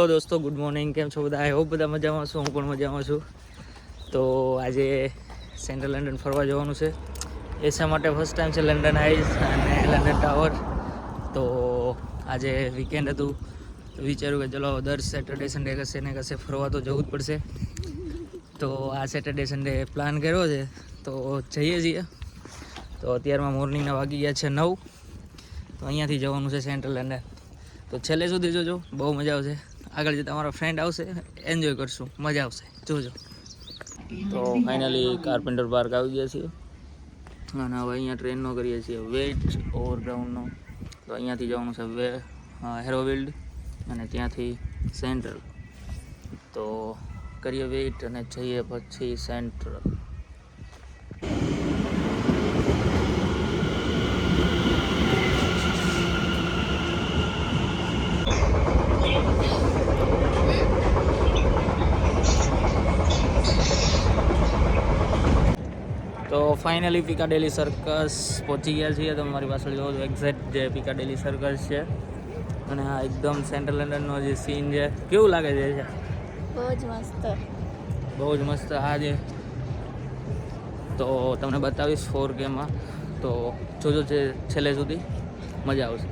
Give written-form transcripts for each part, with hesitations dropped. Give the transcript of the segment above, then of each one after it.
દોસ્તો, good morning. કેમ છો બધા? આઈ હોપ બધા મજામાં છો. હું પણ મજામાં છું. તો આજે સેન્ટ્રલ લંડન ફરવા જવાનું છે. એશા માટે ફર્સ્ટ ટાઈમ છે લંડન આઈસ અને લંડન ટાવર. તો આજે વીકેન્ડ હતું તો વિચાર્યું કે ચલો દર સેટરડે સન્ડે કશે ને કશે ફરવા તો જવું જ પડશે. તો આ સેટરડે સન્ડે પ્લાન કર્યો છે તો જઈએ છીએ. તો અત્યારમાં મોર્નિંગના વાગી ગયા છે 9. તો અહીંયાથી જવાનું છે સેન્ટ્રલ લંડન. તો છેલ્લે સુધી જોજો, બહુ મજા આવશે. આગળ જતાં અમારા ફ્રેન્ડ આવશે, એન્જોય કરશું, મજા આવશે, જોજો. તો ફાઇનલી કાર્પેન્ટર પાર્ક આવી ગયા છીએ અને હવે અહીંયા ટ્રેનનો કરીએ છીએ વેઇટ ઓવરગ્રાઉન્ડનો. તો અહીંયાથી જવાનું છે હેરોવિલ્ડ અને ત્યાંથી સેન્ટ્રલ. તો કરીએ વેઇટ અને જઈએ પછી સેન્ટ્રલ. તો ફાઇનલી પિકાડેલી સર્કસ પહોંચી ગયા છીએ. તમે મારી પાછળ જોવો છો એક્ઝેક્ટ જે પિકાડેલી સર્કસ છે અને આ એકદમ સેન્ટ્રલ લંડનનો જે સીન છે. કેવું લાગે છે? બહુ જ મસ્ત, બહુ જ મસ્ત. આ જે તો તમને બતાવીશ 4Kમાં. તો જોજો છેલ્લે સુધી, મજા આવશે.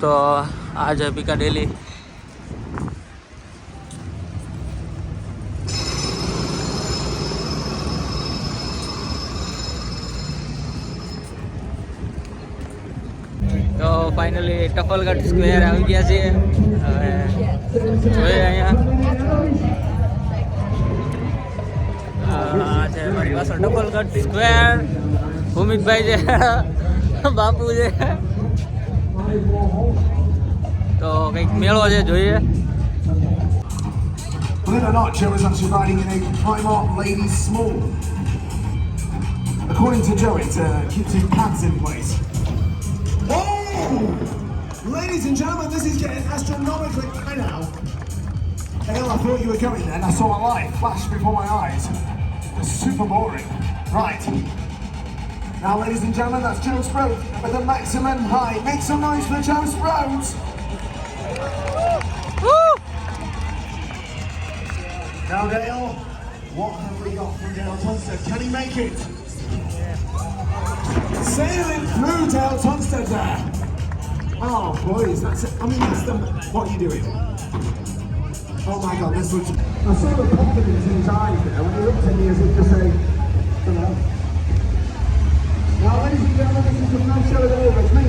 તો આ છે પિકાડેલી. તો ફાઇનલી ટફલગઢ સ્ક્વેર આવી ગયા છીએ. હવે જોઈએ અહીંયા આ છે મારી પાછળ ટફલગઢ સ્ક્વેર. ભૂમિકભાઈ છે, બાપુ છે. તો કંઈક મેળો છે, જોઈએ. Believe it or not, Joe was actually riding in a Primark ladies small. According to Joe, it keeps his pants in place. Oh! Ladies and gentlemen, this is getting astronomically high now. Hell, I thought you were going then. I saw a light flash before my eyes. It's super boring. Right. Now, ladies and gentlemen, that's Joe Sprout with the maximum height. Make some noise for Joe Sprout! Woo! Now, Dale, what have we got from Dale Tunstead? Can he make it? Sailing through Dale Tunstead there. Oh, boys, that's it. I mean, that's the... What are you doing? Oh, my God, this looks... I saw the confidence in his eyes there when he looked at me as if to say, you know... Now, ladies and gentlemen, this is the no show it over. It's me.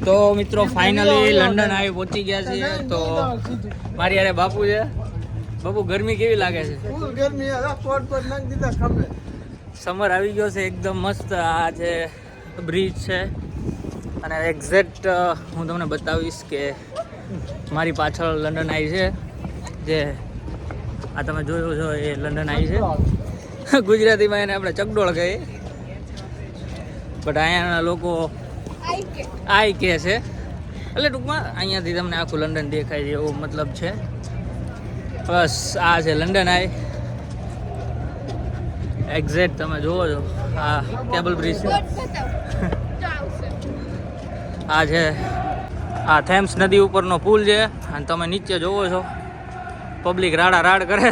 તો મિત્રો finally London આવી પહોંચી ગયા છીએ. તો મારી યારે બાપુ છે. બાપુ, ગરમી કેવી લાગે છે? સમર આવી ગયો છે, એકદમ મસ્ત. આ છે બ્રિજ છે અને એક્ઝેક્ટ હું તમને બતાવીશ કે મારી પાછળ લંડન આઈ છે. જે આ તમે જોયો છો એ લંડન આઈ છે. ગુજરાતીમાં એને આપણે ચકડોળ કહીએ, બટ અહીંયાના લોકો આઈ કે છે. એટલે ટૂંકમાં અહીંયાથી તમને આખું લંડન દેખાય છે એવો મતલબ છે. બસ આ છે લંડન આઈ. એક્ઝેક્ટ તમે જોવો છો આ કેબલ બ્રિજ છે. આ છે આ થેમ્સ નદી ઉપરનો પુલ છે અને તમે નીચે જોવો છો પબ્લિક રાડા રાડ કરે.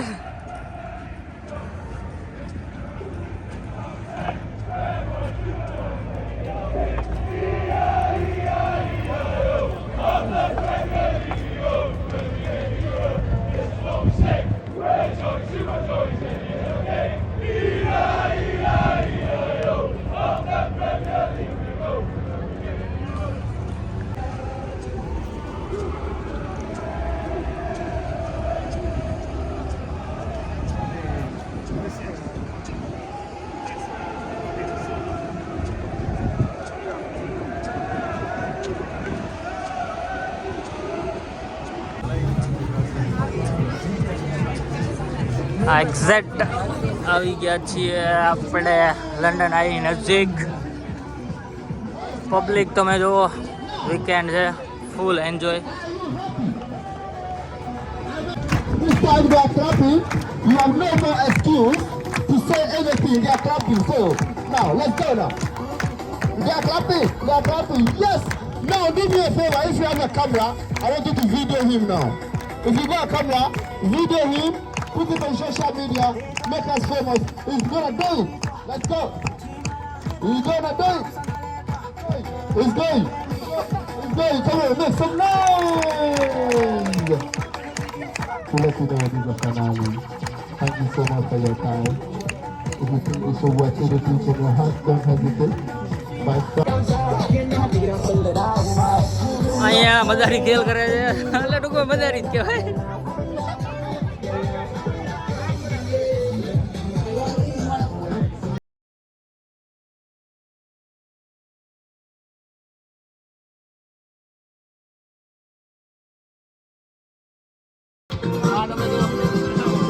એક્ઝેક્ટ આવી ગયા છીએ આપણે લંડન આઈ નજીક. પબ્લિક તમે જુઓ, વીકેન્ડ છે, full enjoy. This time they are clapping. You have no more excuse to say anything. They are clapping. So now let's go now. They are clapping. They are clapping. Yes. Now do me a favor. If you have a camera, I want you to video him now. If you got a camera, video him. Put it on social media. Make us famous. He's gonna do it. Let's go. He's gonna do it. He's going. He's going. Come on, make some noise. To let you know, this is Kanali. Thank you so much for your time. If you think you should watch anything from your heart, don't hesitate. Bye. અહીંયા મજારી ખેલ કરે છે એટલે ટૂંકો મજારી જ કહેવાય.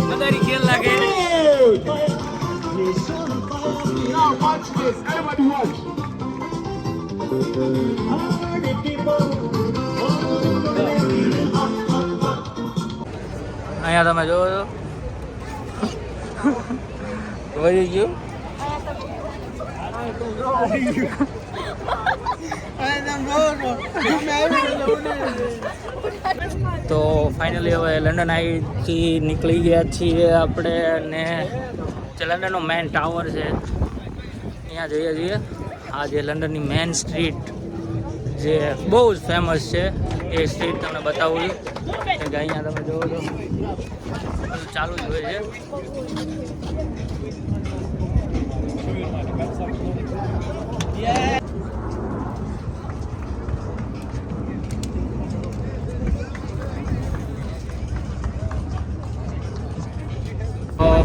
મજારી ખેલ લાગે. Now watch this. Everybody watch. અહીંયા તમે જોવો છો વહી ગયું. તો ફાઇનલી હવે લંડન આઈથી નીકળી ગયા છીએ આપણે, ને જે લંડનનો મેન ટાવર છે ત્યાં જઈએ છીએ. આ જે લંડનની મેન સ્ટ્રીટ જે બહુ જ ફેમસ છે એ સ્ટ્રીટ તમને બતાવું છું. કેમ કે અહીંયા તમે જોવો છો ચાલુ જ હોય છે.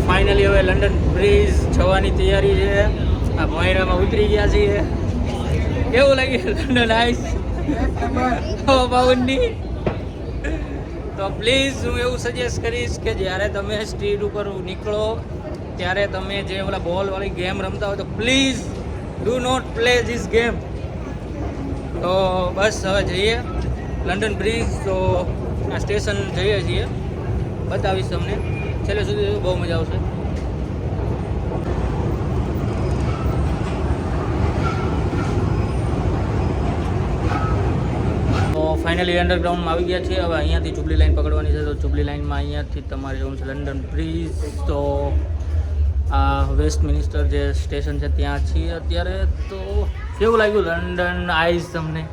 ફાઇનલી હવે લંડન બ્રિજ જવાની તૈયારી છે. આ ભોયરામાં ઉતરી ગયા છીએ. કેવું લાગ્યું લંડન આઈસ પવનની? તો પ્લીઝ હું એવું સજેસ્ટ કરીશ કે જ્યારે તમે સ્ટ્રીટ ઉપર નીકળો ત્યારે તમે જે ઓલા બોલવાળી ગેમ રમતા હોય તો please do not play this game. તો બસ હવે જઈએ લંડન બ્રિજ. તો આ સ્ટેશન જઈએ છીએ, બતાવીશ તમને છેલ્લે સુધી, બહુ મજા આવશે. તો ફાઇનલી અંડરગ્રાઉન્ડમાં આવી ગયા છીએ. હવે અહીંયાથી જુબલી લાઈન પકડવાની છે. તો જુબલી લાઈનમાં અહીંયાથી તમારે જવું છે લંડન બ્રિજ. તો આ વેસ્ટ મિનિસ્ટર જે સ્ટેશન છે ત્યાં છીએ અત્યારે. તો કેવું લાગ્યું લંડન આઈસ તમને?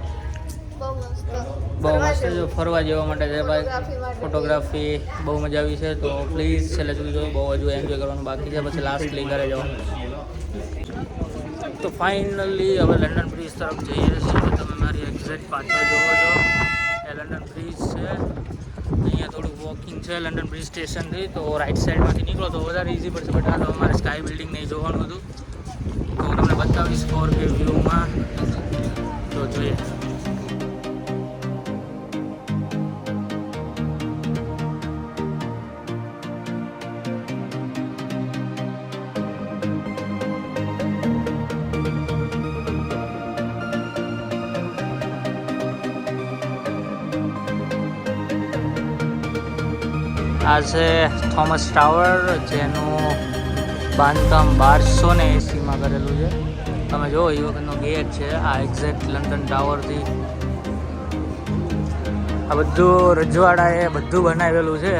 બહુ મસ્ત છે, ફરવા જવા માટે છે ભાઈ. ફોટોગ્રાફી બહુ મજા આવી છે. તો પ્લીઝ છેલ્લે સુધી જો, બહુ હજુ એન્જોય કરવાનું બાકી છે, પછી લાસ્ટલી ઘરે જવાનું. તો ફાઇનલી હવે લંડન બ્રિજ તરફ જઈએ છીએ. તમે મારી એક્ઝેક્ટ પાછળ જોવો છો એ લંડન બ્રિજ છે. અહીંયા થોડું વોકિંગ છે લંડન બ્રિજ સ્ટેશનથી. તો રાઈટ સાઈડમાંથી નીકળો તો વધારે ઇઝી પડશે. બટ આ તો અમારે સ્કાય બિલ્ડિંગ નહીં જોવાનું હતું, તો હું તમને બતાવીશ 4K વ્યૂમાં. તો જોઈએ. આ છે થોમસ ટાવર, જેનું બાંધકામ 1280માં કરેલું છે. તમે જુઓ એ વખતનો ગેટ છે આ એક્ઝેક્ટ લંડન ટાવરથી. આ બધું રજવાડાએ બધું બનાવેલું છે.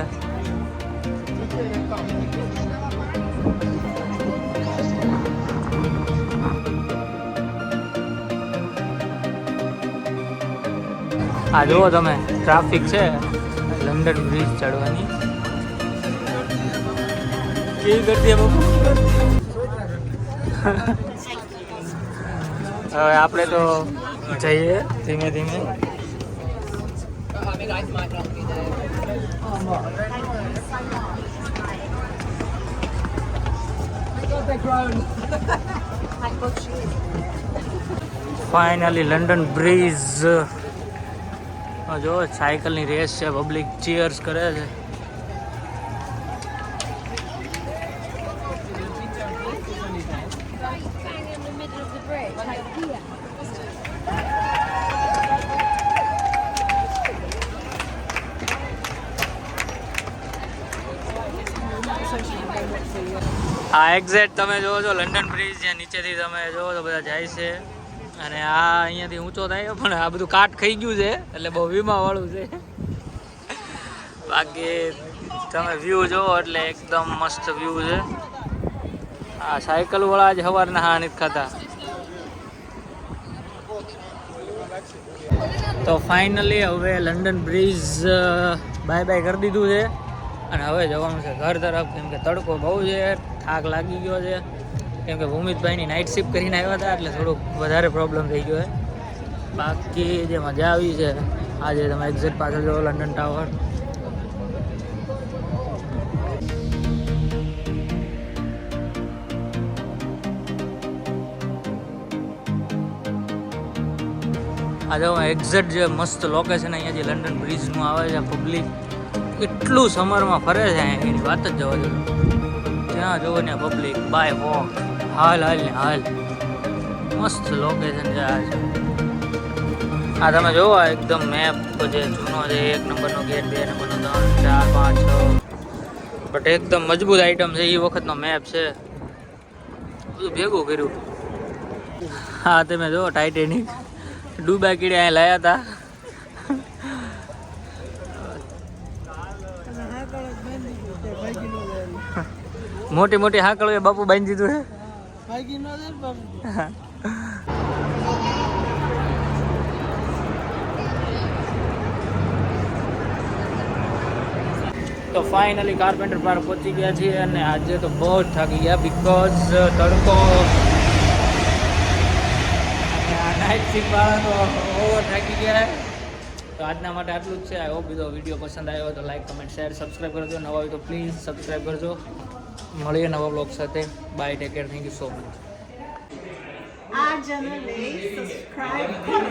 આ જુઓ તમે, ટ્રાફિક છે લંડન બ્રિજ ચડવાની. કેવી કરતી બાબુ? હવે આપણે તો જઈએ ધીમે ધીમે. Finally London bridge. જો સાયકલની રેસ છે, પબ્લિક ચીયર્સ કરે છે. આ એક્ઝેક્ટ તમે જોવો છો લંડન બ્રિજ, જ્યાં નીચેથી તમે જોવો તો બધા જાય છે, અને આ અહીંયાથી ઊંચો થાય પણ આ બધું કાટ ખાઈ ગયું છે એટલે બહુ વીમાવાળું છે. બાકી તમે વ્યૂ જોવો એટલે એકદમ મસ્ત વ્યૂ છે. આ સાયકલ વાળા આજે સવારના હા નથી ખાતા. તો ફાઇનલી હવે લંડન બ્રિજ બાય બાય કરી દીધું છે અને હવે જવાનું છે ઘર તરફ, કેમ કે તડકો બહુ છે, થાક લાગી ગયો છે, કેમ કે ભૂમિતભાઈની નાઇટ શિફ્ટ કરીને આવ્યા હતા એટલે થોડુંક વધારે પ્રોબ્લેમ થઈ ગયો છે. બાકી જે મજા આવી છે આજે તમે એક્ઝેક્ટ પાછળ જોવો લંડન ટાવર. આજે એક્ઝેક્ટ જે મસ્ત લોકેશન અહીંયા જે લંડન બ્રિજનું આવે છે, પબ્લિક એટલું સમરમાં ફરે છે એની વાત જ જવા દો. જ્યાં જોવો ને પબ્લિક બાય વોક, હાલ હાલ ને હાલ. મસ્ત લોકેશન છે આ છે. આ તમે જોવો એકદમ મેપ જે જૂનો છે, 1 નંબરનો ગેટ, 2 નંબરનો, 3, 4, 5, 6, બટ એકદમ મજબૂત આઈટમ છે. એ વખતનો મેપ છે, બધું ભેગું કર્યું. હા તમે જોવો ટાઇટેનિક ડૂબા કીડે અહીં લાયા હતા. મોટી મોટી હાકળો એ બાપુ બાંધી દીધું છે. તો ફાઇનલી કાર્પેન્ટર પાર્ક પહોંચી ગયા છીએ અને આજે તો બહુ જ થાકી ગયા બીકોઝ તડકો નાઇટ શિફ્ટ વાળા તો ઓવર થાકી ગયા. તો આજના માટે આટલું જ છે. આઈ હોપ બીજો વિડીયો પસંદ આવ્યો હોય તો લાઈક, કમેન્ટ, શેર, સબસ્ક્રાઈબ કરજો. નવા હોય તો પ્લીઝ સબસ્ક્રાઈબ કરજો. મળીએ નવા બ્લોગ સાથે. Bye, take care, thank you so much. આ ચેનલને સબસ્ક્રાઇબ કરો.